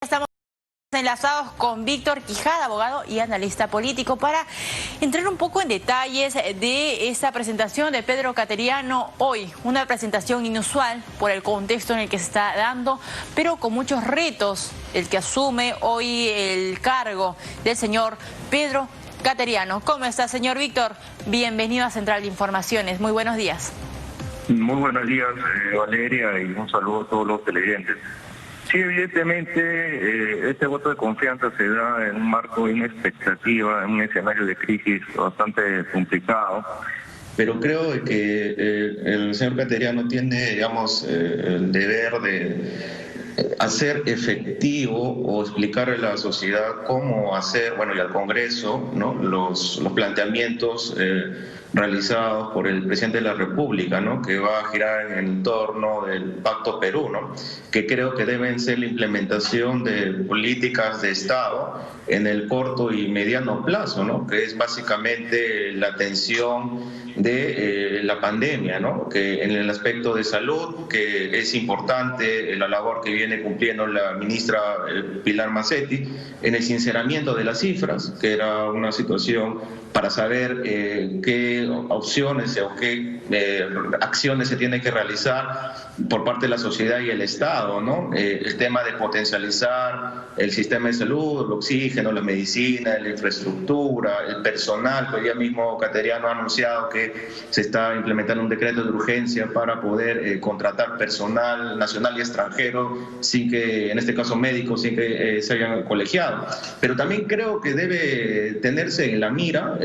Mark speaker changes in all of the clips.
Speaker 1: Estamos enlazados con Víctor Quijada, abogado y analista político, para entrar un poco en detalles de esta presentación de Pedro Cateriano hoy. Una presentación inusual por el contexto en el que se está dando, pero con muchos retos. El que asume hoy el cargo del señor Pedro Cateriano. ¿Cómo está, señor Víctor? Bienvenido a Central de Informaciones. Muy buenos días.
Speaker 2: Muy buenos días, Valeria, y un saludo a todos los televidentes. Sí, evidentemente, este voto de confianza se da en un marco de una expectativa, en un escenario de crisis bastante complicado, pero creo que el señor Cateriano tiene, digamos, el deber de hacer efectivo o explicarle a la sociedad cómo hacer, bueno, y al Congreso, ¿no?, los planteamientos realizados por el presidente de la República, ¿no?, que va a girar en torno del Pacto Perú, ¿no?, que creo que deben ser la implementación de políticas de Estado en el corto y mediano plazo, ¿no?, que es básicamente la atención de la pandemia, ¿no?, que en el aspecto de salud, que es importante la labor que viene cumpliendo la ministra Pilar Mazzetti, en el sinceramiento de las cifras, que era una situación para saber qué opciones o qué acciones se tiene que realizar por parte de la sociedad y el Estado, ¿no? El tema de potencializar el sistema de salud, el oxígeno, la medicina, la infraestructura, el personal. Hoy día mismo Cateriano ha anunciado que se está implementando un decreto de urgencia para poder contratar personal nacional y extranjero, sin que, en este caso médicos, sin que se hayan colegiado. Pero también creo que debe tenerse en la mira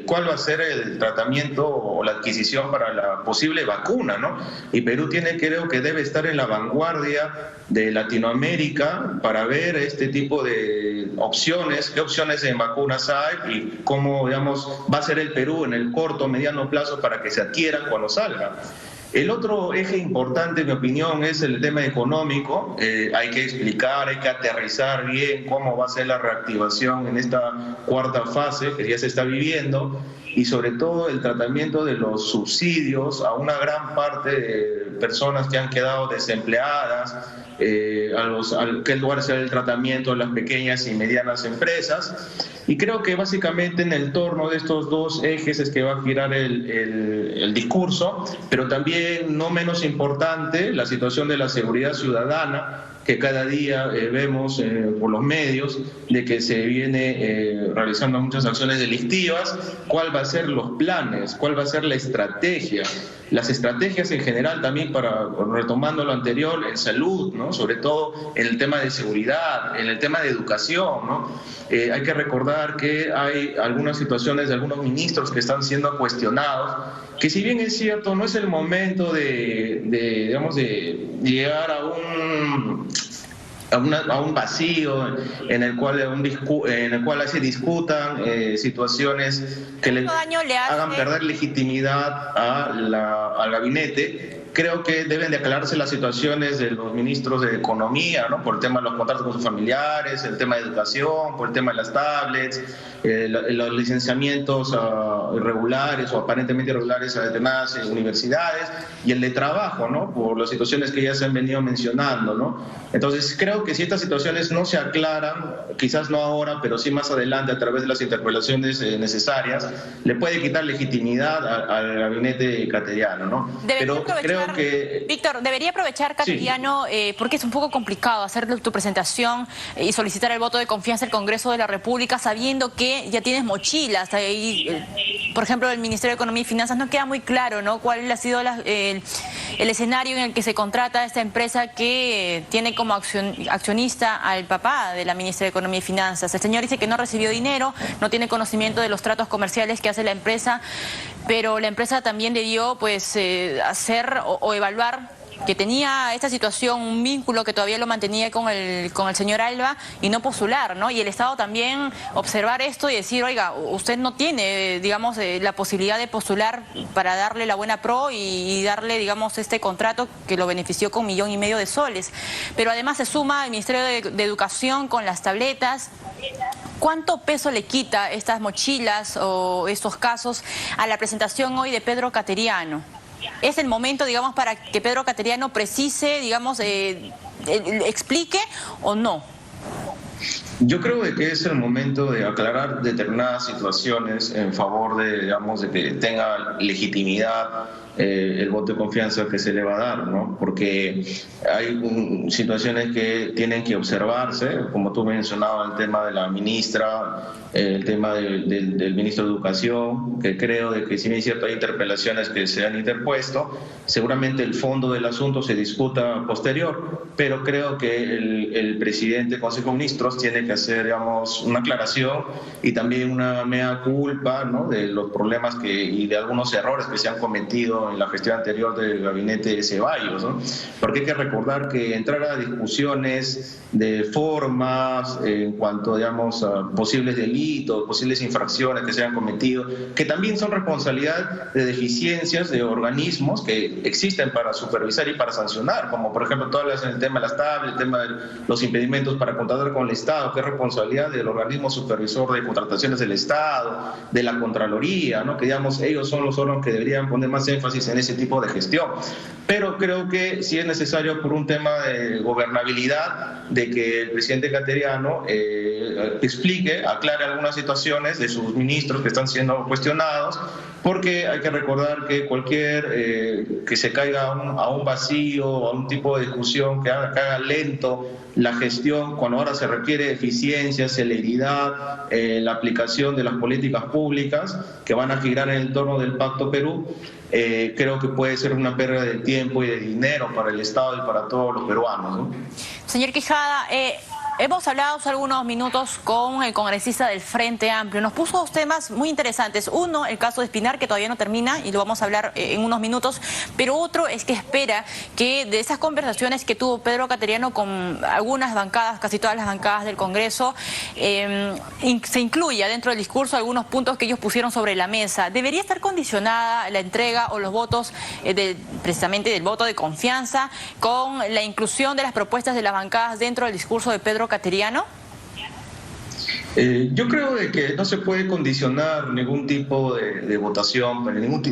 Speaker 2: cuál va a ser el tratamiento o la adquisición para la posible vacuna, ¿no? Y Perú creo que debe estar en la vanguardia de Latinoamérica para ver este tipo de opciones, qué opciones en vacunas hay y cómo, digamos, va a ser el Perú en el corto o mediano plazo para que se adquieran cuando salga. El otro eje importante, en mi opinión, es el tema económico. Hay que explicar, hay que aterrizar bien cómo va a ser la reactivación en esta cuarta fase que ya se está viviendo, y sobre todo el tratamiento de los subsidios a una gran parte de personas que han quedado desempleadas, qué lugar será el tratamiento de las pequeñas y medianas empresas. Y creo que básicamente en el torno de estos dos ejes es que va a girar el discurso, pero también no menos importante la situación de la seguridad ciudadana, que cada día vemos por los medios de que se viene realizando muchas acciones delictivas. ¿Cuál va a ser los planes? ¿Cuál va a ser la estrategia? Las estrategias en general también, para retomando lo anterior, en salud, ¿no?, sobre todo en el tema de seguridad, en el tema de educación, ¿no? Hay que recordar que hay algunas situaciones de algunos ministros que están siendo cuestionados, que si bien es cierto, no es el momento de llegar a un vacío en el cual se discutan situaciones que le hagan perder legitimidad al gabinete. Creo que deben de aclararse las situaciones de los ministros de Economía, ¿no?, por el tema de los contratos con sus familiares, el tema de educación, por el tema de las tablets, los licenciamientos irregulares o aparentemente irregulares a determinadas universidades, y el de trabajo, ¿no?, por las situaciones que ya se han venido mencionando, ¿no? Entonces creo que si estas situaciones no se aclaran, quizás no ahora, pero sí más adelante, a través de las interpelaciones necesarias, le puede quitar legitimidad al gabinete cateriano, ¿no? Pero creo que...
Speaker 1: Víctor, debería aprovechar Cateriano, sí, porque es un poco complicado hacer tu presentación y solicitar el voto de confianza al Congreso de la República sabiendo que ya tienes mochilas ahí. Por ejemplo, el Ministerio de Economía y Finanzas no queda muy claro, ¿no?, cuál ha sido el escenario en el que se contrata esta empresa que tiene como accionista al papá de la ministra de Economía y Finanzas. El señor dice que no recibió dinero, no tiene conocimiento de los tratos comerciales que hace la empresa, pero la empresa también debió, pues, hacer o evaluar que tenía esta situación, un vínculo que todavía lo mantenía con el señor Alba, y no postular, ¿no? Y el Estado también observar esto y decir, oiga, usted no tiene, digamos, la posibilidad de postular para darle la buena pro y darle, digamos, este contrato que lo benefició con 1,5 millones de soles. Pero además se suma el Ministerio de Educación con las tabletas. ¿Cuánto peso le quita estas mochilas o estos casos a la presentación hoy de Pedro Cateriano? ¿Es el momento, digamos, para que Pedro Cateriano precise, digamos, explique o no?
Speaker 3: Yo creo que es el momento de aclarar determinadas situaciones en favor de, digamos, de que tenga legitimidad el voto de confianza que se le va a dar, ¿no? Porque hay situaciones que tienen que observarse, como tú mencionabas, el tema de la ministra, el tema del ministro de Educación, que creo de que si bien es cierto hay interpelaciones que se han interpuesto, seguramente el fondo del asunto se discuta posterior, pero creo que el presidente del Consejo de Ministros tiene que hacer, digamos, una aclaración y también una mea culpa, ¿no?, de los problemas y de algunos errores que se han cometido en la gestión anterior del gabinete de Ceballos, ¿no? Porque hay que recordar que entrar a discusiones de formas en cuanto, digamos, a posibles delitos, posibles infracciones que se han cometido, que también son responsabilidad de deficiencias de organismos que existen para supervisar y para sancionar, como por ejemplo todas el tema de las tablets, el tema de los impedimentos para contratar con el Estado, que es responsabilidad del organismo supervisor de contrataciones del Estado, de la Contraloría, ¿no?, que digamos ellos son los órganos que deberían poner más énfasis en ese tipo de gestión. Pero creo que sí es necesario, por un tema de gobernabilidad, de que el presidente Cateriano explique, aclare algunas situaciones de sus ministros que están siendo cuestionados, porque hay que recordar que cualquier que se caiga a un vacío, a un tipo de discusión que haga lento la gestión, cuando ahora se requiere eficiencia, celeridad, la aplicación de las políticas públicas que van a girar en el torno del Pacto Perú, creo que puede ser una pérdida de tiempo y de dinero para el Estado y para todos los peruanos, ¿no?
Speaker 1: Señor Quijada, hemos hablado hace algunos minutos con el congresista del Frente Amplio. Nos puso dos temas muy interesantes. Uno, el caso de Espinar, que todavía no termina y lo vamos a hablar en unos minutos. Pero otro es que espera que de esas conversaciones que tuvo Pedro Cateriano con algunas bancadas, casi todas las bancadas del Congreso, se incluya dentro del discurso algunos puntos que ellos pusieron sobre la mesa. ¿Debería estar condicionada la entrega o los votos, precisamente del voto de confianza, con la inclusión de las propuestas de las bancadas dentro del discurso de Pedro Cateriano?
Speaker 3: Yo creo de que no se puede condicionar ningún tipo de votación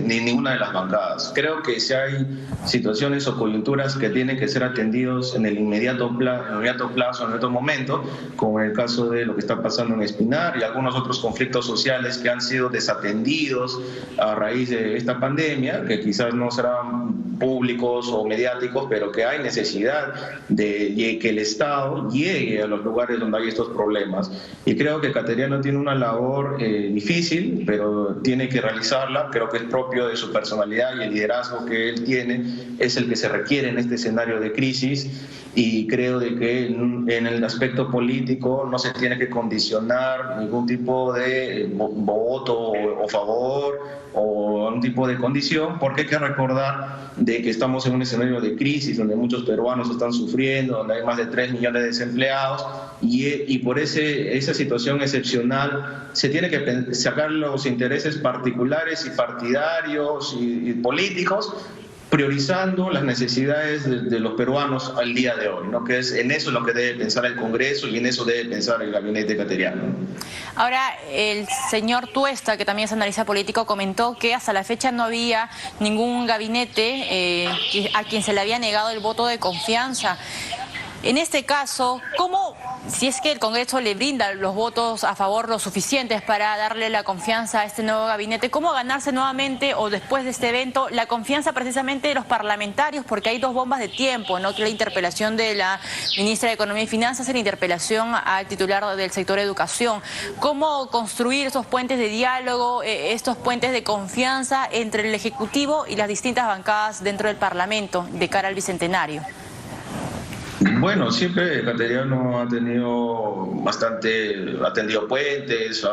Speaker 3: ni ninguna de las bancadas. Creo que si hay situaciones o coyunturas que tienen que ser atendidos en el inmediato plazo, en otro momento, como en el caso de lo que está pasando en Espinar y algunos otros conflictos sociales que han sido desatendidos a raíz de esta pandemia, que quizás no serán públicos o mediáticos, pero que hay necesidad de que el Estado llegue a los lugares donde hay estos problemas. Y creo que Cateriano tiene una labor difícil, pero tiene que realizarla. Creo que es propio de su personalidad y el liderazgo que él tiene es el que se requiere en este escenario de crisis, y creo de que en el aspecto político no se tiene que condicionar ningún tipo de voto o favor o algún tipo de condición, porque hay que recordar de que estamos en un escenario de crisis donde muchos peruanos están sufriendo, donde hay más de 3 millones de desempleados, y por esa situación excepcional se tiene que sacar los intereses particulares y partidarios y políticos, priorizando las necesidades de los peruanos al día de hoy, ¿no? Que es en eso lo que debe pensar el Congreso y en eso debe pensar el gabinete cateriano.
Speaker 1: Ahora, el señor Tuesta, que también es analista político, comentó que hasta la fecha no había ningún gabinete a quien se le había negado el voto de confianza. En este caso, ¿cómo, si es que el Congreso le brinda los votos a favor lo suficientes para darle la confianza a este nuevo gabinete, cómo ganarse nuevamente o después de este evento la confianza precisamente de los parlamentarios? Porque hay dos bombas de tiempo, ¿no? Que la interpelación de la ministra de Economía y Finanzas y la interpelación al titular del sector educación. ¿Cómo construir esos puentes de diálogo, estos puentes de confianza entre el Ejecutivo y las distintas bancadas dentro del Parlamento de cara al Bicentenario?
Speaker 3: Bueno, siempre Cateriano ha tendido puentes,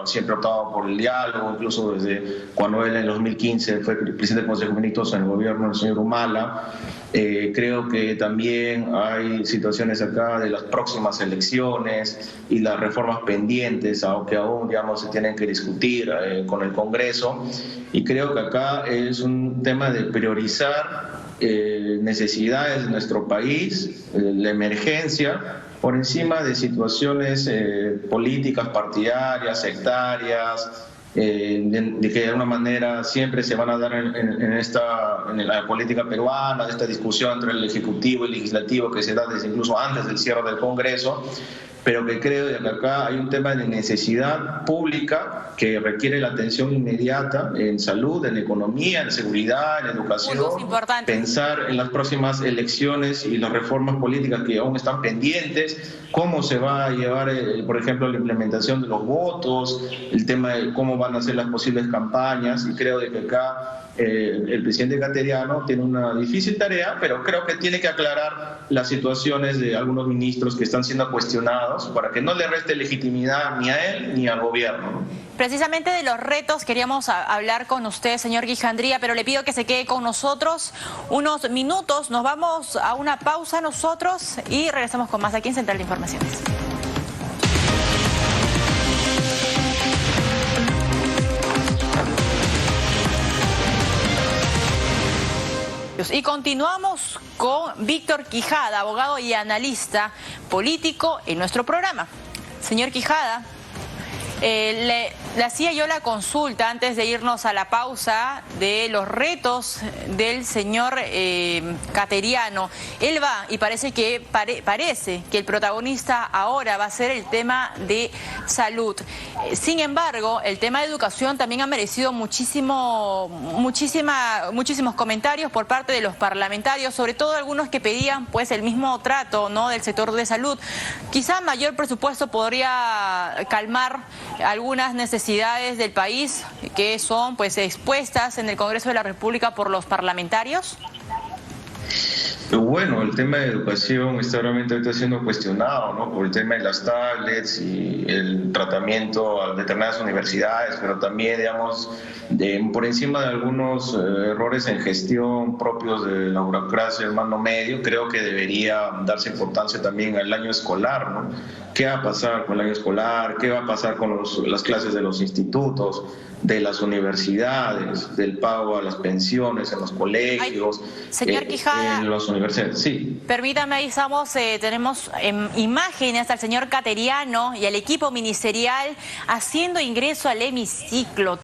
Speaker 3: siempre ha optado por el diálogo, incluso desde cuando él en 2015 fue presidente del Consejo de Ministros en el gobierno del señor Humala. Creo que también hay situaciones acá de las próximas elecciones y las reformas pendientes, aunque aún, digamos, se tienen que discutir con el Congreso. Y creo que acá es un tema de priorizar necesidades de nuestro país, la emergencia, por encima de situaciones políticas, partidarias, sectarias, de que de alguna manera siempre se van a dar en la política peruana, de esta discusión entre el Ejecutivo y el Legislativo que se da desde incluso antes del cierre del Congreso, pero que creo que acá hay un tema de necesidad pública que requiere la atención inmediata en salud, en economía, en seguridad, en educación, pensar en las próximas elecciones y las reformas políticas que aún están pendientes, cómo se va a llevar, por ejemplo, la implementación de los votos, el tema de cómo van a ser las posibles campañas, y creo de que acá el presidente Cateriano tiene una difícil tarea, pero creo que tiene que aclarar las situaciones de algunos ministros que están siendo cuestionados para que no le reste legitimidad ni a él ni al gobierno, ¿no?
Speaker 1: Precisamente de los retos queríamos hablar con usted, señor Guijandría, pero le pido que se quede con nosotros unos minutos. Nos vamos a una pausa nosotros y regresamos con más aquí en Central de Informaciones. Y continuamos con Víctor Quijada, abogado y analista político en nuestro programa. Señor Quijada, le hacía yo la consulta antes de irnos a la pausa de los retos del señor Cateriano. Él va y parece que el protagonista ahora va a ser el tema de salud. Sin embargo, el tema de educación también ha merecido muchísimos comentarios por parte de los parlamentarios, sobre todo algunos que pedían pues el mismo trato, ¿no?, del sector de salud. Quizá mayor presupuesto podría calmar algunas necesidades del país que son pues expuestas en el Congreso de la República por los parlamentarios.
Speaker 3: Bueno, el tema de educación está realmente ahorita siendo cuestionado, ¿no?, por el tema de las tablets y el tratamiento a determinadas universidades, pero también, digamos, por encima de algunos errores en gestión propios de la burocracia del mando medio, creo que debería darse importancia también al año escolar, ¿no? ¿Qué va a pasar con el año escolar? ¿Qué va a pasar con las clases de los institutos, de las universidades, del pago a las pensiones en los colegios?
Speaker 1: Señor Quijada,
Speaker 3: en las universidades, sí.
Speaker 1: Permítame, ahí estamos, tenemos imágenes al señor Cateriano y al equipo ministerial haciendo ingreso al hemiciclo.